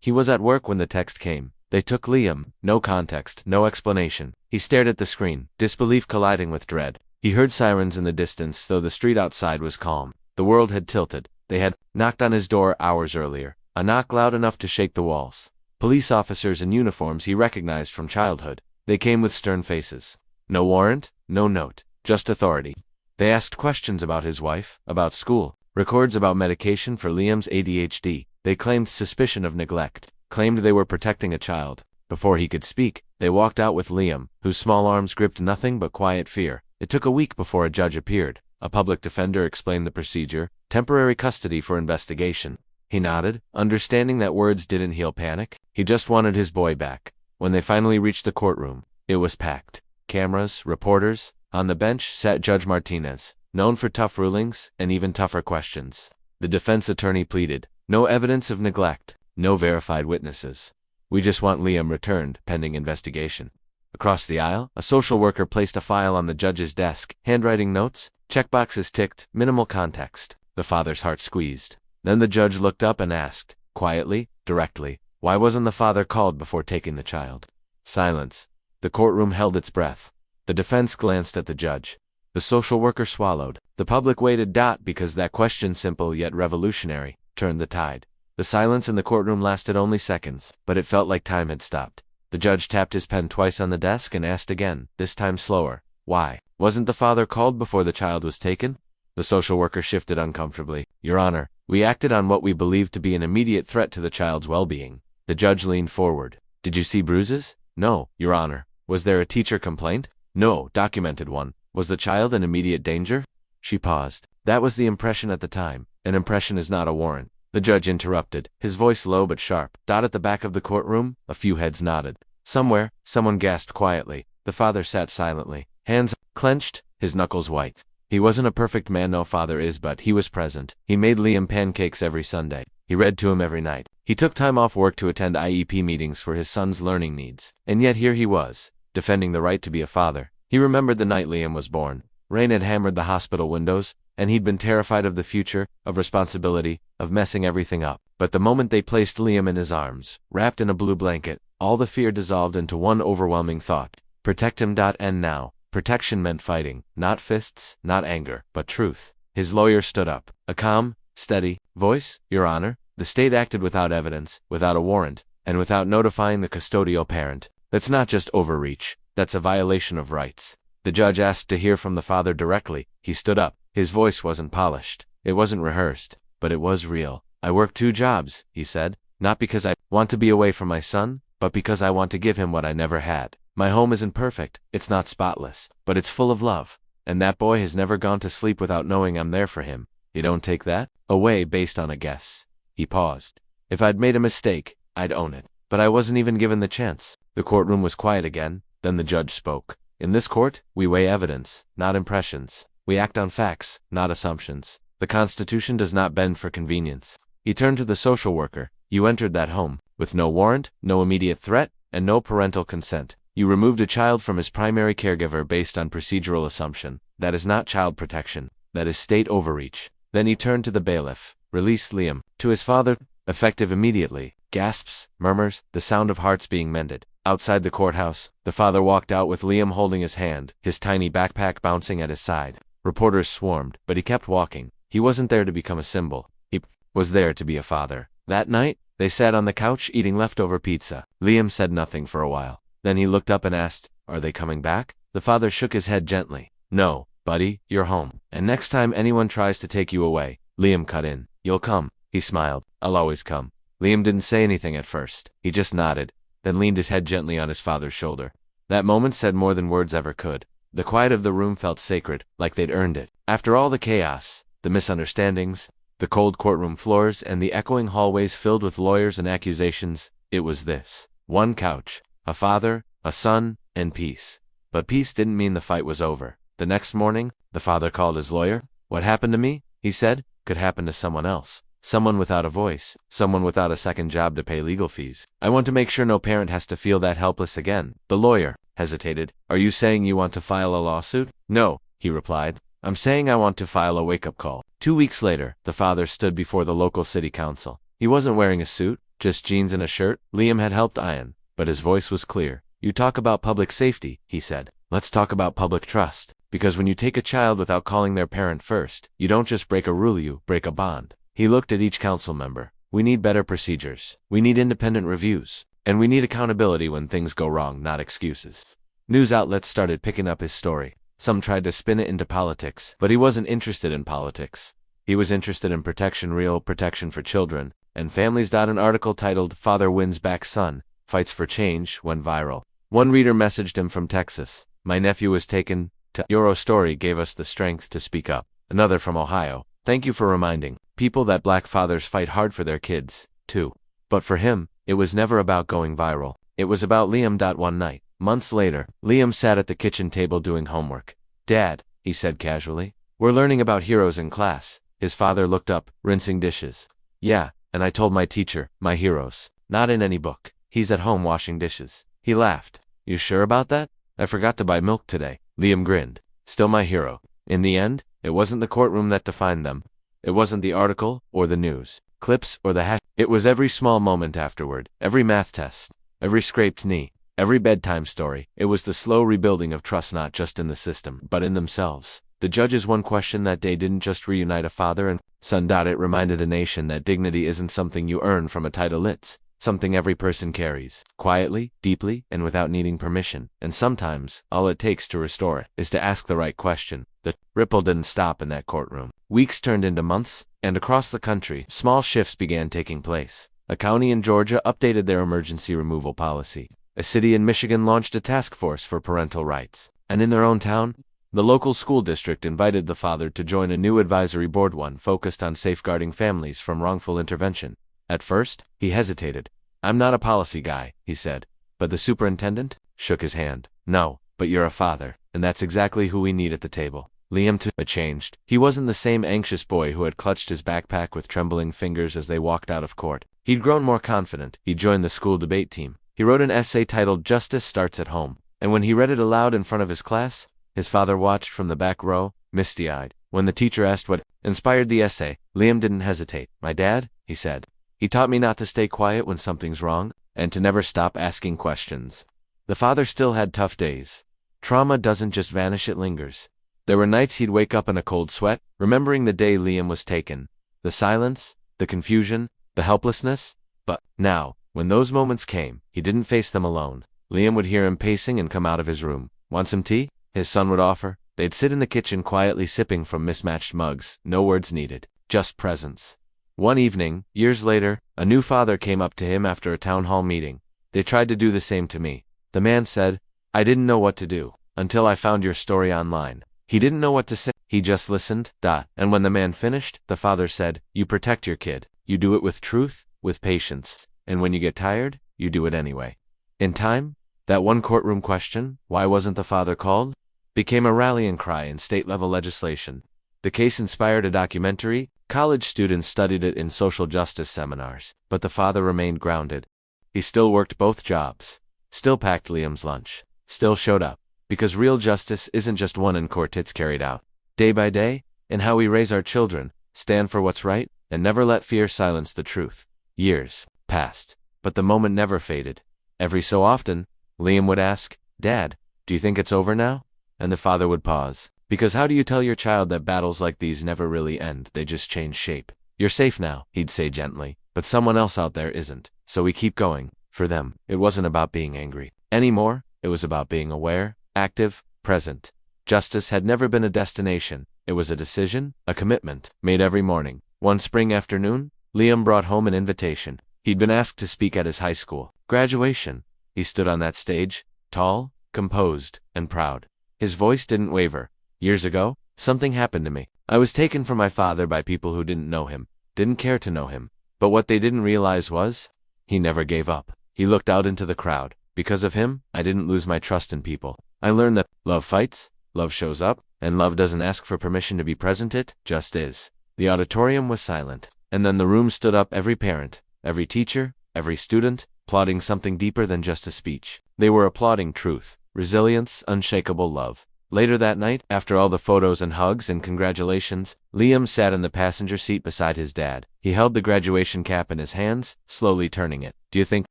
He was at work when the text came. They took Liam. No context, no explanation. He stared at the screen, disbelief colliding with dread. He heard sirens in the distance, though the street outside was calm. The world had tilted. They had knocked on his door hours earlier, a knock loud enough to shake the walls. Police officers in uniforms he recognized from childhood. They came with stern faces. No warrant, no note, just authority. They asked questions about his wife, about school, records about medication for Liam's ADHD. They claimed suspicion of neglect, claimed they were protecting a child. Before he could speak, they walked out with Liam, whose small arms gripped nothing but quiet fear. It took a week before a judge appeared. A public defender explained the procedure, temporary custody for investigation. He nodded, understanding that words didn't heal panic. He just wanted his boy back. When they finally reached the courtroom, it was packed. Cameras, reporters. On the bench sat Judge Martinez, known for tough rulings and even tougher questions. The defense attorney pleaded, no evidence of neglect, no verified witnesses. We just want Liam returned, pending investigation. Across the aisle, a social worker placed a file on the judge's desk, handwriting notes, checkboxes ticked, minimal context. The father's heart squeezed. Then the judge looked up and asked, quietly, directly, why wasn't the father called before taking the child? Silence. The courtroom held its breath. The defense glanced at the judge. The social worker swallowed. The public waited. Because that question, simple yet revolutionary, turned the tide. The silence in the courtroom lasted only seconds, but it felt like time had stopped. The judge tapped his pen twice on the desk and asked again, this time slower. Why? Wasn't the father called before the child was taken? The social worker shifted uncomfortably. Your Honor, we acted on what we believed to be an immediate threat to the child's well-being. The judge leaned forward. Did you see bruises? No, Your Honor. Was there a teacher complaint? No, documented one. Was the child in immediate danger? She paused. That was the impression at the time. An impression is not a warrant. The judge interrupted, his voice low but sharp. At the back of the courtroom, a few heads nodded. Somewhere, someone gasped quietly. The father sat silently, hands clenched, his knuckles white. He wasn't a perfect man, no father is, but he was present. He made Liam pancakes every Sunday. He read to him every night. He took time off work to attend IEP meetings for his son's learning needs. And yet here he was, defending the right to be a father. He remembered the night Liam was born. Rain had hammered the hospital windows, and he'd been terrified of the future, of responsibility, of messing everything up. But the moment they placed Liam in his arms, wrapped in a blue blanket, all the fear dissolved into one overwhelming thought. Protect him. And now, protection meant fighting, not fists, not anger, but truth. His lawyer stood up, a calm, steady voice. Your Honor, the state acted without evidence, without a warrant, and without notifying the custodial parent. That's not just overreach, that's a violation of rights. The judge asked to hear from the father directly. He stood up. His voice wasn't polished. It wasn't rehearsed, but it was real. I work 2 jobs, he said, not because I want to be away from my son, but because I want to give him what I never had. My home isn't perfect, it's not spotless, but it's full of love. And that boy has never gone to sleep without knowing I'm there for him. You don't take that away based on a guess. He paused. If I'd made a mistake, I'd own it. But I wasn't even given the chance. The courtroom was quiet again. Then the judge spoke. In this court, we weigh evidence, not impressions. We act on facts, not assumptions. The Constitution does not bend for convenience. He turned to the social worker. You entered that home, with no warrant, no immediate threat, and no parental consent. You removed a child from his primary caregiver based on procedural assumption. That is not child protection. That is state overreach. Then he turned to the bailiff. Release Liam. To his father, effective immediately. Gasps, murmurs, the sound of hearts being mended. Outside the courthouse, the father walked out with Liam holding his hand, his tiny backpack bouncing at his side. Reporters swarmed, but he kept walking. He wasn't there to become a symbol. He was there to be a father. That night, they sat on the couch eating leftover pizza. Liam said nothing for a while. Then he looked up and asked, Are they coming back? The father shook his head gently. No, buddy, you're home. And next time anyone tries to take you away, Liam cut in. You'll come. He smiled. I'll always come. Liam didn't say anything at first. He just nodded, then leaned his head gently on his father's shoulder. That moment said more than words ever could. The quiet of the room felt sacred, like they'd earned it. After all the chaos, the misunderstandings, the cold courtroom floors, and the echoing hallways filled with lawyers and accusations, it was this. One couch, a father, a son, and peace. But peace didn't mean the fight was over. The next morning, the father called his lawyer. What happened to me, he said, could happen to someone else. Someone without a voice, someone without a second job to pay legal fees. I want to make sure no parent has to feel that helpless again. The lawyer hesitated. Are you saying you want to file a lawsuit? No, he replied. I'm saying I want to file a wake-up call. 2 weeks later, the father stood before the local city council. He wasn't wearing a suit, Just jeans and a shirt. Liam had helped iron, but his voice was clear. You talk about public safety, he said. Let's talk about public trust. Because when you take a child without calling their parent first, you don't just break a rule, you break a bond. He looked at each council member. We need better procedures. We need independent reviews. And we need accountability when things go wrong, not excuses. News outlets started picking up his story. Some tried to spin it into politics, but he wasn't interested in politics. He was interested in protection, real protection for children and families. An article titled "Father Wins Back Son, Fights for Change" went viral. One reader messaged him from Texas. My nephew was taken to Your story gave us the strength to speak up. Another from Ohio. Thank you for reminding people that black fathers fight hard for their kids, too. But for him, it was never about going viral. It was about Liam. One night, months later, Liam sat at the kitchen table doing homework. Dad, he said casually, we're learning about heroes in class. His father looked up, rinsing dishes. Yeah, and I told my teacher, my heroes. Not in any book. He's at home washing dishes. He laughed. You sure about that? I forgot to buy milk today. Liam grinned. Still my hero. In the end, it wasn't the courtroom that defined them. It wasn't the article, or the news, clips, or the hash. It was every small moment afterward, every math test, every scraped knee, every bedtime story. It was the slow rebuilding of trust, not just in the system, but in themselves. The judge's one question that day didn't just reunite a father and son. It reminded a nation that dignity isn't something you earn from a title. It's something every person carries, quietly, deeply, and without needing permission. And sometimes, all it takes to restore it is to ask the right question. The ripple didn't stop in that courtroom. Weeks turned into months, and across the country, small shifts began taking place. A county in Georgia updated their emergency removal policy. A city in Michigan launched a task force for parental rights. And in their own town, the local school district invited the father to join a new advisory board, one focused on safeguarding families from wrongful intervention. At first, he hesitated. I'm not a policy guy, he said. But the superintendent shook his hand. No, but you're a father, and that's exactly who we need at the table. Liam too had changed. He wasn't the same anxious boy who had clutched his backpack with trembling fingers as they walked out of court. He'd grown more confident. He joined the school debate team. He wrote an essay titled "Justice Starts at Home." And when he read it aloud in front of his class, his father watched from the back row, misty-eyed. When the teacher asked what inspired the essay, Liam didn't hesitate. My dad, he said. He taught me not to stay quiet when something's wrong, and to never stop asking questions. The father still had tough days. Trauma doesn't just vanish, it lingers. There were nights he'd wake up in a cold sweat, remembering the day Liam was taken. The silence, the confusion, the helplessness. But now, when those moments came, he didn't face them alone. Liam would hear him pacing and come out of his room. Want some tea? His son would offer. They'd sit in the kitchen quietly sipping from mismatched mugs, no words needed, just presence. One evening, years later, a new father came up to him after a town hall meeting. They tried to do the same to me. The man said, I didn't know what to do, until I found your story online. He didn't know what to say. He just listened. And when the man finished, the father said, you protect your kid. You do it with truth, with patience. And when you get tired, you do it anyway. In time, that one courtroom question, why wasn't the father called, became a rallying cry in state-level legislation. The case inspired a documentary. College students studied it in social justice seminars. But the father remained grounded. He still worked both jobs. Still packed Liam's lunch. Still showed up. Because real justice isn't just won in court, it's carried out. Day by day, in how we raise our children, stand for what's right, and never let fear silence the truth. Years passed. But the moment never faded. Every so often, Liam would ask, Dad, do you think it's over now? And the father would pause. Because how do you tell your child that battles like these never really end, they just change shape? You're safe now, he'd say gently, but someone else out there isn't. So we keep going. For them, it wasn't about being angry anymore. It was about being aware, active, present. Justice had never been a destination. It was a decision, a commitment, made every morning. One spring afternoon, Liam brought home an invitation. He'd been asked to speak at his high school graduation. He stood on that stage, tall, composed, and proud. His voice didn't waver. Years ago, something happened to me. I was taken from my father by people who didn't know him, didn't care to know him. But what they didn't realize was, he never gave up. He looked out into the crowd. Because of him, I didn't lose my trust in people. I learned that love fights, love shows up, and love doesn't ask for permission to be present, it just is. The auditorium was silent, and then the room stood up, every parent, every teacher, every student, applauding something deeper than just a speech. They were applauding truth, resilience, unshakable love. Later that night, after all the photos and hugs and congratulations, Liam sat in the passenger seat beside his dad. He held the graduation cap in his hands, slowly turning it. Do you think,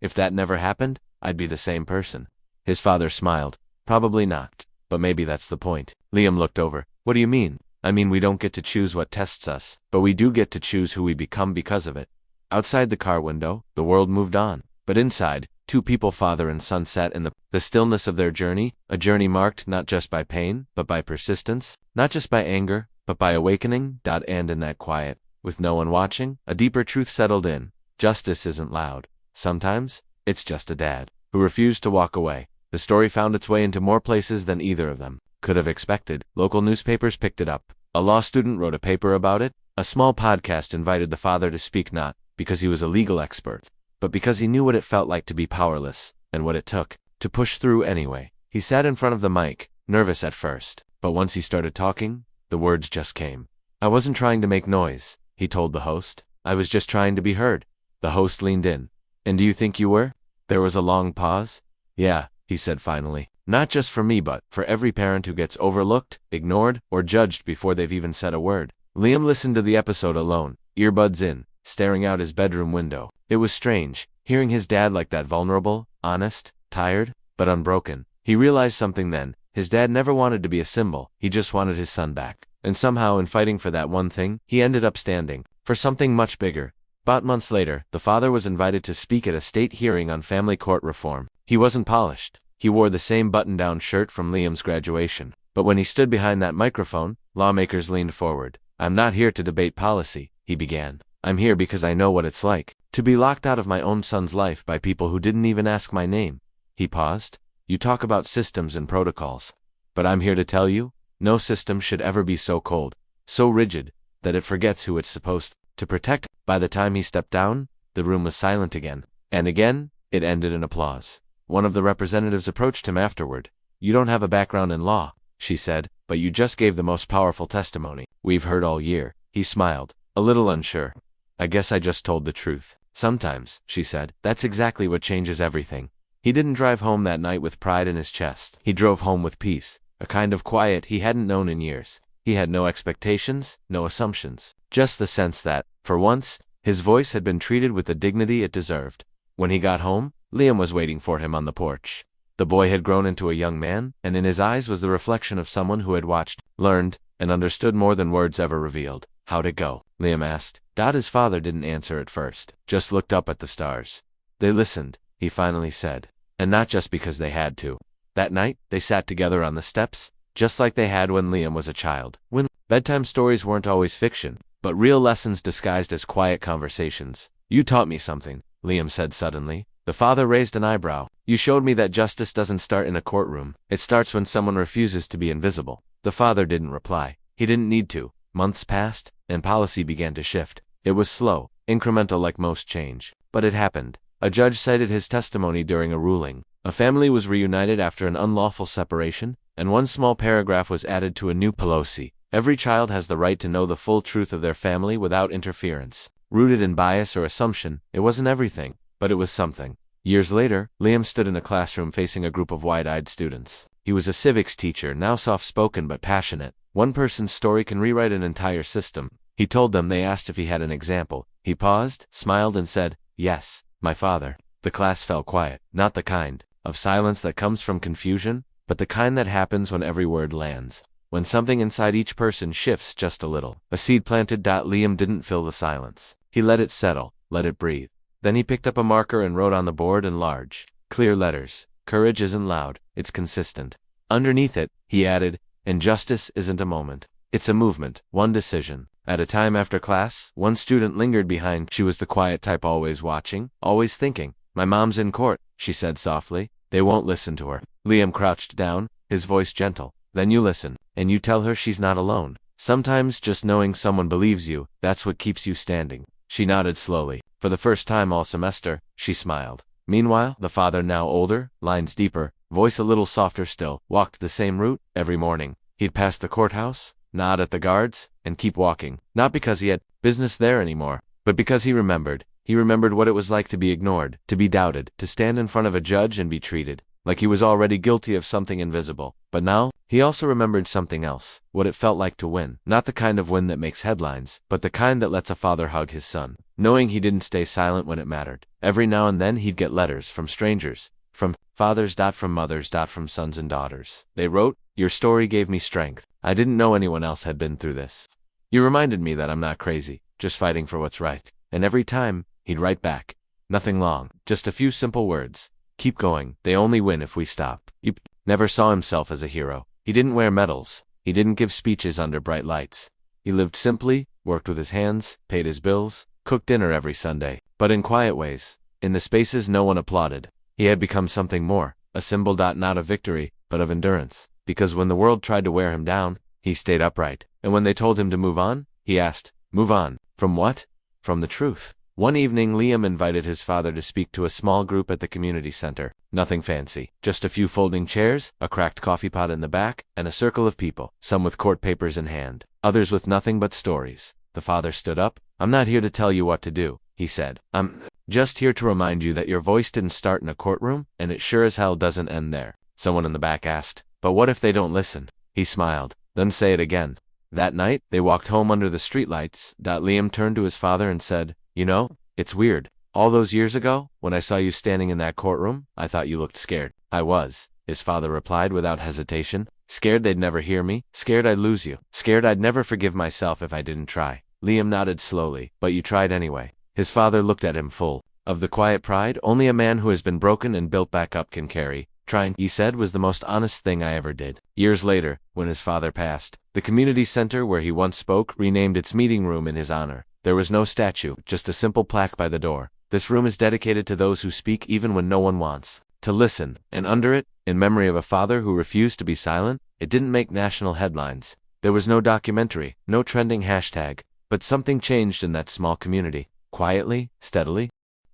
if that never happened, I'd be the same person? His father smiled. Probably not. But maybe that's the point. Liam looked over. What do you mean? I mean we don't get to choose what tests us, but we do get to choose who we become because of it. Outside the car window, the world moved on. But inside, two people, father and son, sat in the stillness of their journey, a journey marked not just by pain, but by persistence, not just by anger, but by awakening. And in that quiet, with no one watching, a deeper truth settled in. Justice isn't loud. Sometimes, it's just a dad who refused to walk away. The story found its way into more places than either of them could have expected. Local newspapers picked it up. A law student wrote a paper about it. A small podcast invited the father to speak, not because he was a legal expert, but because he knew what it felt like to be powerless, and what it took to push through anyway. He sat in front of the mic, nervous at first, but once he started talking, the words just came. I wasn't trying to make noise, he told the host. I was just trying to be heard. The host leaned in. And do you think you were? There was a long pause. Yeah, he said finally. Not just for me, but for every parent who gets overlooked, ignored, or judged before they've even said a word. Liam listened to the episode alone, earbuds in, staring out his bedroom window. It was strange, hearing his dad like that, vulnerable, honest, tired, but unbroken. He realized something then. His dad never wanted to be a symbol, he just wanted his son back. And somehow, in fighting for that one thing, he ended up standing for something much bigger. About months later, the father was invited to speak at a state hearing on family court reform. He wasn't polished. He wore the same button-down shirt from Liam's graduation. But when he stood behind that microphone, lawmakers leaned forward. I'm not here to debate policy, he began. I'm here because I know what it's like to be locked out of my own son's life by people who didn't even ask my name. He paused. You talk about systems and protocols. But I'm here to tell you, no system should ever be so cold, so rigid, that it forgets who it's supposed to protect. By the time he stepped down, the room was silent again. And again, it ended in applause. One of the representatives approached him afterward. You don't have a background in law, she said, but you just gave the most powerful testimony we've heard all year. He smiled, a little unsure. I guess I just told the truth. Sometimes, she said, that's exactly what changes everything. He didn't drive home that night with pride in his chest. He drove home with peace, a kind of quiet he hadn't known in years. He had no expectations, no assumptions, just the sense that, for once, his voice had been treated with the dignity it deserved. When he got home, Liam was waiting for him on the porch. The boy had grown into a young man, and in his eyes was the reflection of someone who had watched, learned, and understood more than words ever revealed. How'd it go? Liam asked. His father didn't answer at first, just looked up at the stars. They listened, he finally said. And not just because they had to. That night, they sat together on the steps, just like they had when Liam was a child. When bedtime stories weren't always fiction, but real lessons disguised as quiet conversations. You taught me something, Liam said suddenly. The father raised an eyebrow. You showed me that justice doesn't start in a courtroom. It starts when someone refuses to be invisible. The father didn't reply. He didn't need to. Months passed, and policy began to shift. It was slow, incremental like most change. But it happened. A judge cited his testimony during a ruling. A family was reunited after an unlawful separation, and one small paragraph was added to a new policy. Every child has the right to know the full truth of their family without interference. Rooted in bias or assumption, it wasn't everything, but it was something. Years later, Liam stood in a classroom facing a group of wide-eyed students. He was a civics teacher, now soft-spoken but passionate. One person's story can rewrite an entire system. He told them. They asked if he had an example. He paused, smiled, and said, yes, my father. The class fell quiet. Not the kind of silence that comes from confusion, but the kind that happens when every word lands. When something inside each person shifts just a little. A seed planted. Liam didn't fill the silence. He let it settle, let it breathe. Then he picked up a marker and wrote on the board in large, clear letters. Courage isn't loud, it's consistent. Underneath it, he added, injustice isn't a moment. It's a movement, one decision at a time. After class, one student lingered behind. She was the quiet type, always watching, always thinking. My mom's in court, she said softly. They won't listen to her. Liam crouched down, his voice gentle. Then you listen, and you tell her she's not alone. Sometimes just knowing someone believes you, that's what keeps you standing. She nodded slowly. For the first time all semester, she smiled. Meanwhile, the father, now older, lines deeper, voice a little softer still, walked the same route. Every morning, he'd pass the courthouse, nod at the guards, and keep walking. Not because he had business there anymore, but because he remembered. He remembered what it was like to be ignored, to be doubted, to stand in front of a judge and be treated like he was already guilty of something invisible. But now, he also remembered something else, what it felt like to win. Not the kind of win that makes headlines, but the kind that lets a father hug his son, knowing he didn't stay silent when it mattered. Every now and then he'd get letters from strangers, from fathers, from mothers, from sons and daughters. They wrote, "Your story gave me strength. I didn't know anyone else had been through this. You reminded me that I'm not crazy, just fighting for what's right." And every time, he'd write back. Nothing long, just a few simple words. "Keep going, they only win if we stop." He never saw himself as a hero. He didn't wear medals. He didn't give speeches under bright lights. He lived simply, worked with his hands, paid his bills, cooked dinner every Sunday, but in quiet ways, in the spaces no one applauded. He had become something more, a symbol not of victory, but of endurance. Because when the world tried to wear him down, he stayed upright. And when they told him to move on, he asked, "Move on? From what?" "From the truth." One evening, Liam invited his father to speak to a small group at the community center. Nothing fancy, just a few folding chairs, a cracked coffee pot in the back, and a circle of people, some with court papers in hand, others with nothing but stories. The father stood up. "I'm not here to tell you what to do," he said. "I'm just here to remind you that your voice didn't start in a courtroom, and it sure as hell doesn't end there." Someone in the back asked, "But what if they don't listen?" He smiled. "Then say it again." That night, they walked home under the streetlights. Liam turned to his father and said, "You know, it's weird. All those years ago, when I saw you standing in that courtroom, I thought you looked scared." "I was," his father replied without hesitation. "Scared they'd never hear me, scared I'd lose you, scared I'd never forgive myself if I didn't try." Liam nodded slowly. "But you tried anyway." His father looked at him full of the quiet pride only a man who has been broken and built back up can carry. "Trying," he said, "was the most honest thing I ever did." Years later, when his father passed, the community center where he once spoke renamed its meeting room in his honor. There was no statue, just a simple plaque by the door. "This room is dedicated to those who speak even when no one wants to listen." And under it, in memory of a father who refused to be silent, it didn't make national headlines. There was no documentary, no trending hashtag, but something changed in that small community, quietly, steadily.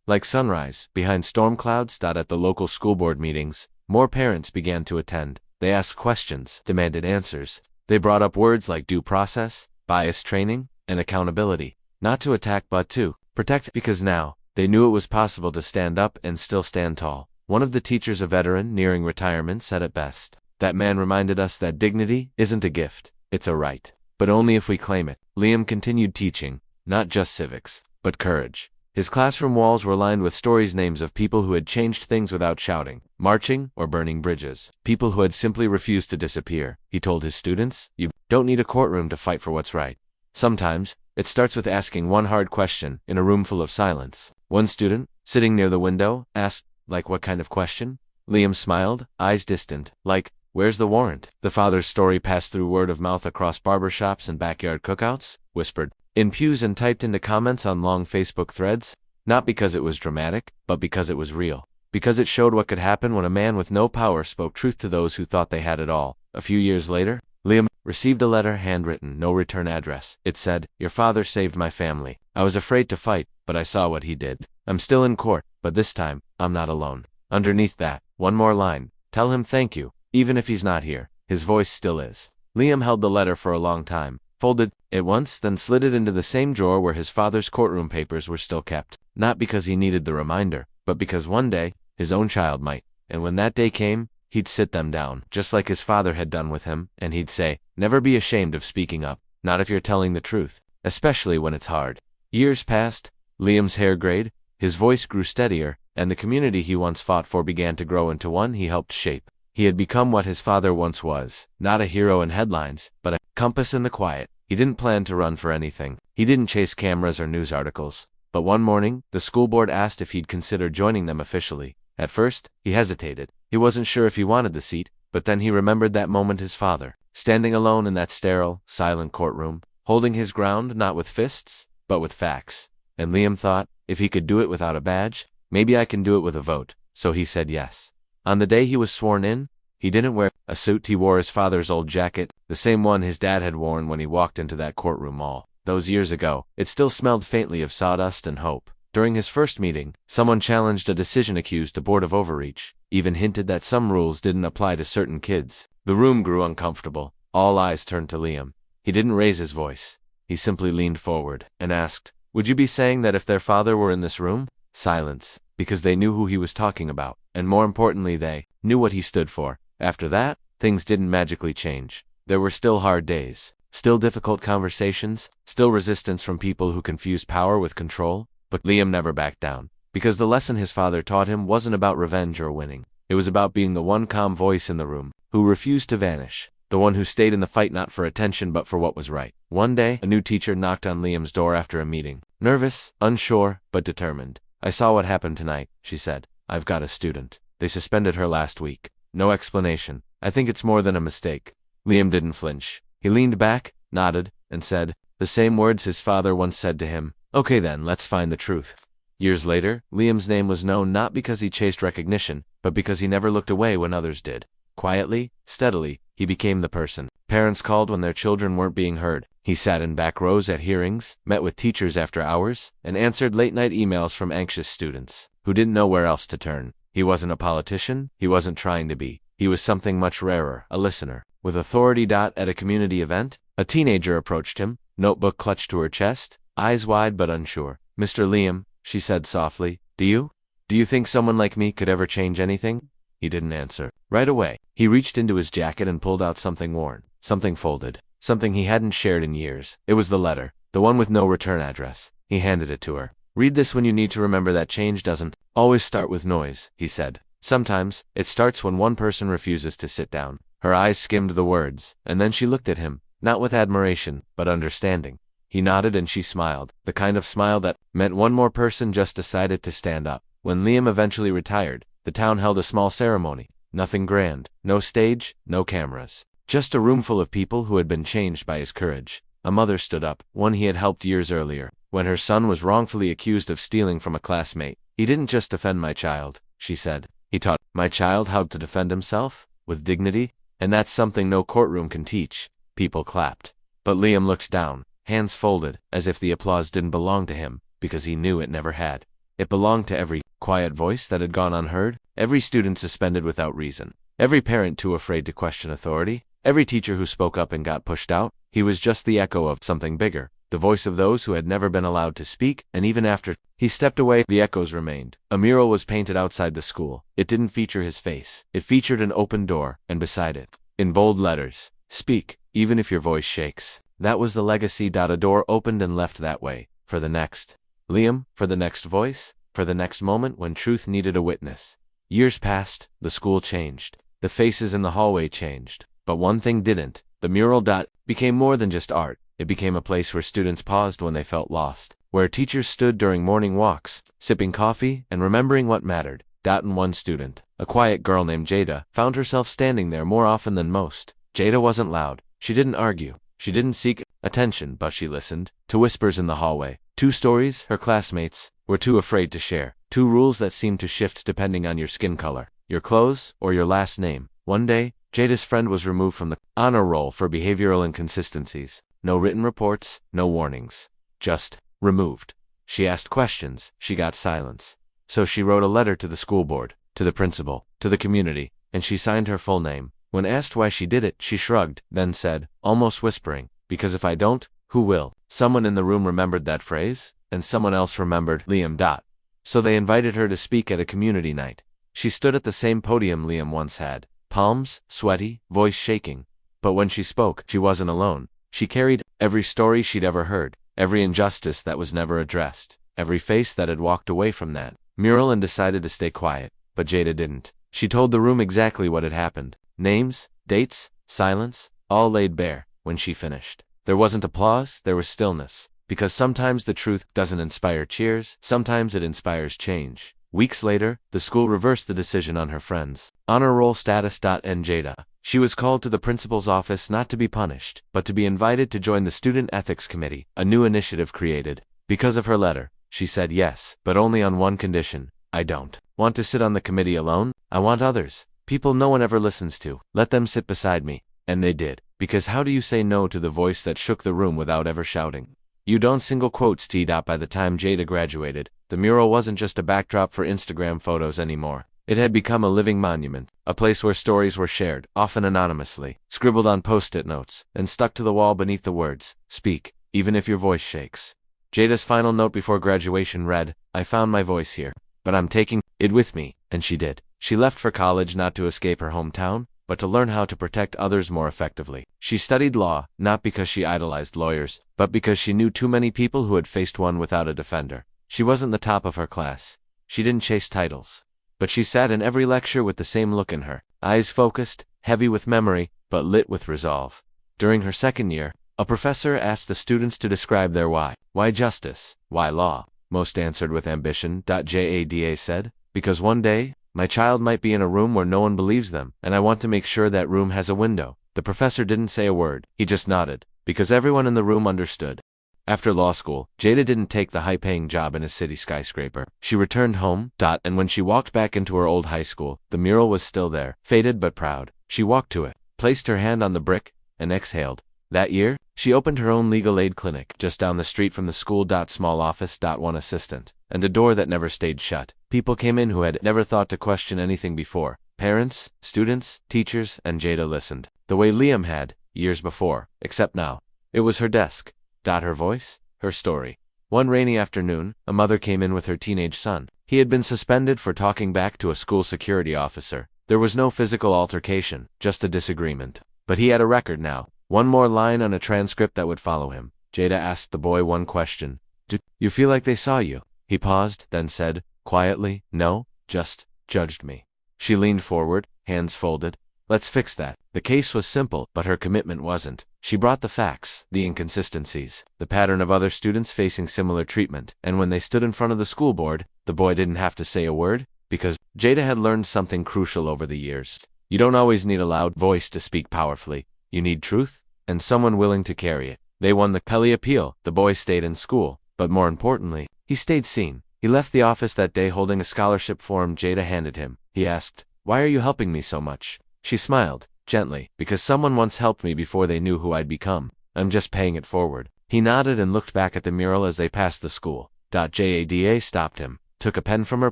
Like sunrise, behind storm clouds. At the local school board meetings, more parents began to attend. They asked questions, demanded answers. They brought up words like due process, bias training, and accountability. Not to attack but to protect, because now, they knew it was possible to stand up and still stand tall. One of the teachers, a veteran nearing retirement, said it best. "That man reminded us that dignity isn't a gift, it's a right. But only if we claim it." Liam continued teaching, not just civics, but courage. His classroom walls were lined with stories, names of people who had changed things without shouting, marching, or burning bridges. People who had simply refused to disappear. He told his students, "You don't need a courtroom to fight for what's right. Sometimes, it starts with asking one hard question in a room full of silence." One student, sitting near the window, asked, "Like what kind of question?" Liam smiled, eyes distant, like, "Where's the warrant?" The father's story passed through word of mouth across barbershops and backyard cookouts, whispered in pews and typed into comments on long Facebook threads, not because it was dramatic, but because it was real. Because it showed what could happen when a man with no power spoke truth to those who thought they had it all. A few years later, Liam received a letter, handwritten, no return address. It said, "Your father saved my family. I was afraid to fight, but I saw what he did. I'm still in court, but this time, I'm not alone." Underneath that, one more line, "Tell him thank you, even if he's not here. His voice still is." Liam held the letter for a long time, folded it once, then slid it into the same drawer where his father's courtroom papers were still kept. Not because he needed the reminder, but because one day, his own child might. And when that day came, he'd sit them down, just like his father had done with him, and he'd say, "Never be ashamed of speaking up, not if you're telling the truth, especially when it's hard." Years passed, Liam's hair grayed, his voice grew steadier, and the community he once fought for began to grow into one he helped shape. He had become what his father once was, not a hero in headlines, but a compass in the quiet. He didn't plan to run for anything. He didn't chase cameras or news articles. But one morning, the school board asked if he'd consider joining them officially. At first, he hesitated. He wasn't sure if he wanted the seat, but then he remembered that moment, his father, standing alone in that sterile, silent courtroom, holding his ground not with fists, but with facts. And Liam thought, if he could do it without a badge, maybe I can do it with a vote. So he said yes. On the day he was sworn in, he didn't wear a suit. He wore his father's old jacket, the same one his dad had worn when he walked into that courtroom all those years ago. It still smelled faintly of sawdust and hope. During his first meeting, someone challenged a decision, accused the board of overreach, even hinted that some rules didn't apply to certain kids. The room grew uncomfortable. All eyes turned to Liam. He didn't raise his voice. He simply leaned forward and asked, "Would you be saying that if their father were in this room?" Silence, because they knew who he was talking about, and more importantly, they knew what he stood for. After that, things didn't magically change. There were still hard days, still difficult conversations, still resistance from people who confused power with control, but Liam never backed down. Because the lesson his father taught him wasn't about revenge or winning. It was about being the one calm voice in the room, who refused to vanish, the one who stayed in the fight not for attention but for what was right. One day, a new teacher knocked on Liam's door after a meeting. Nervous, unsure, but determined. "I saw what happened tonight," she said. "I've got a student. They suspended her last week. No explanation. I think it's more than a mistake." Liam didn't flinch. He leaned back, nodded, and said the same words his father once said to him. "Okay then, let's find the truth." Years later, Liam's name was known not because he chased recognition, but because he never looked away when others did. Quietly, steadily, he became the person parents called when their children weren't being heard. He sat in back rows at hearings, met with teachers after hours, and answered late-night emails from anxious students who didn't know where else to turn. He wasn't a politician, he wasn't trying to be. He was something much rarer, a listener. With authority. At a community event, a teenager approached him, notebook clutched to her chest, eyes wide but unsure. "Mr. Liam," she said softly, Do you think someone like me could ever change anything?" He didn't answer. Right away, he reached into his jacket and pulled out something worn, something folded, something he hadn't shared in years. It was the letter, the one with no return address. He handed it to her. "Read this when you need to remember that change doesn't always start with noise," he said. "Sometimes, it starts when one person refuses to sit down." Her eyes skimmed the words, and then she looked at him, not with admiration, but understanding. He nodded and she smiled, the kind of smile that meant one more person just decided to stand up. When Liam eventually retired, the town held a small ceremony. Nothing grand, no stage, no cameras. Just a room full of people who had been changed by his courage. A mother stood up, one he had helped years earlier, when her son was wrongfully accused of stealing from a classmate. "He didn't just defend my child," she said. "He taught my child how to defend himself, with dignity, and that's something no courtroom can teach." People clapped. But Liam looked down, hands folded, as if the applause didn't belong to him, because he knew it never had. It belonged to every quiet voice that had gone unheard, every student suspended without reason, every parent too afraid to question authority, every teacher who spoke up and got pushed out. He was just the echo of something bigger, the voice of those who had never been allowed to speak, and even after he stepped away, the echoes remained. A mural was painted outside the school. It didn't feature his face. It featured an open door, and beside it, in bold letters, "Speak, even if your voice shakes." That was the legacy. A door opened and left that way. For the next Liam, for the next voice, for the next moment when truth needed a witness. Years passed, the school changed. The faces in the hallway changed. But one thing didn't. The mural. Became more than just art. It became a place where students paused when they felt lost, where teachers stood during morning walks, sipping coffee and remembering what mattered. And one student, a quiet girl named Jada, found herself standing there more often than most. Jada wasn't loud. She didn't argue. She didn't seek attention, but she listened to whispers in the hallway, to stories her classmates were too afraid to share, to rules that seemed to shift depending on your skin color, your clothes, or your last name. One day, Jada's friend was removed from the honor roll for behavioral inconsistencies. No written reports, no warnings. Just removed. She asked questions, she got silence. So she wrote a letter to the school board, to the principal, to the community, and she signed her full name. When asked why she did it, she shrugged, then said, almost whispering, "Because if I don't, who will?" Someone in the room remembered that phrase, and someone else remembered Liam. So they invited her to speak at a community night. She stood at the same podium Liam once had, palms sweaty, voice shaking. But when she spoke, she wasn't alone. She carried every story she'd ever heard, every injustice that was never addressed, every face that had walked away from that mural and decided to stay quiet. But Jada didn't. She told the room exactly what had happened. Names, dates, silence, all laid bare. When she finished, there wasn't applause, there was stillness. Because sometimes the truth doesn't inspire cheers, sometimes it inspires change. Weeks later, the school reversed the decision on her friend's honor roll status. And Jada, she was called to the principal's office not to be punished, but to be invited to join the student ethics committee, a new initiative created. Because of her letter, she said yes, but only on one condition. "I don't want to sit on the committee alone. I want others. People no one ever listens to. Let them sit beside me." And they did. Because how do you say no to the voice that shook the room without ever shouting? You don't. Single quotes. By the time Jada graduated, the mural wasn't just a backdrop for Instagram photos anymore. It had become a living monument, a place where stories were shared, often anonymously, scribbled on post-it notes, and stuck to the wall beneath the words, "Speak, even if your voice shakes." Jada's final note before graduation read, "I found my voice here, but I'm taking it with me," and she did. She left for college not to escape her hometown, but to learn how to protect others more effectively. She studied law, not because she idolized lawyers, but because she knew too many people who had faced one without a defender. She wasn't the top of her class. She didn't chase titles. But she sat in every lecture with the same look in her, eyes focused, heavy with memory, but lit with resolve. During her second year, a professor asked the students to describe their why. Why justice? Why law? Most answered with ambition. Jada said, because one day, my child might be in a room where no one believes them, and I want to make sure that room has a window. The professor didn't say a word, he just nodded, because everyone in the room understood. After law school, Jada didn't take the high-paying job in a city skyscraper. She returned home, and when she walked back into her old high school, the mural was still there, faded but proud. She walked to it, placed her hand on the brick, and exhaled. That year, she opened her own legal aid clinic just down the street from the school. Small office. One assistant, and a door that never stayed shut. People came in who had never thought to question anything before. Parents, students, teachers, and Jada listened. The way Liam had, years before, except now. It was her desk. Her voice, her story. One rainy afternoon, a mother came in with her teenage son. He had been suspended for talking back to a school security officer. There was no physical altercation, just a disagreement. But he had a record now. One more line on a transcript that would follow him. Jada asked the boy one question. Do you feel like they saw you? He paused, then said, quietly, no, just judged me. She leaned forward, hands folded. Let's fix that. The case was simple, but her commitment wasn't. She brought the facts, the inconsistencies, the pattern of other students facing similar treatment, and when they stood in front of the school board, the boy didn't have to say a word, because Jada had learned something crucial over the years. You don't always need a loud voice to speak powerfully. You need truth, and someone willing to carry it. They won the Pele appeal. The boy stayed in school, but more importantly, he stayed seen. He left the office that day holding a scholarship form Jada handed him. He asked, "Why are you helping me so much?" She smiled, gently, because someone once helped me before they knew who I'd become. I'm just paying it forward. He nodded and looked back at the mural as they passed the school. Jada stopped him, took a pen from her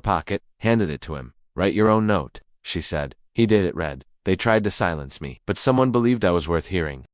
pocket, handed it to him. Write your own note, she said. He did it. Read. They tried to silence me, but someone believed I was worth hearing.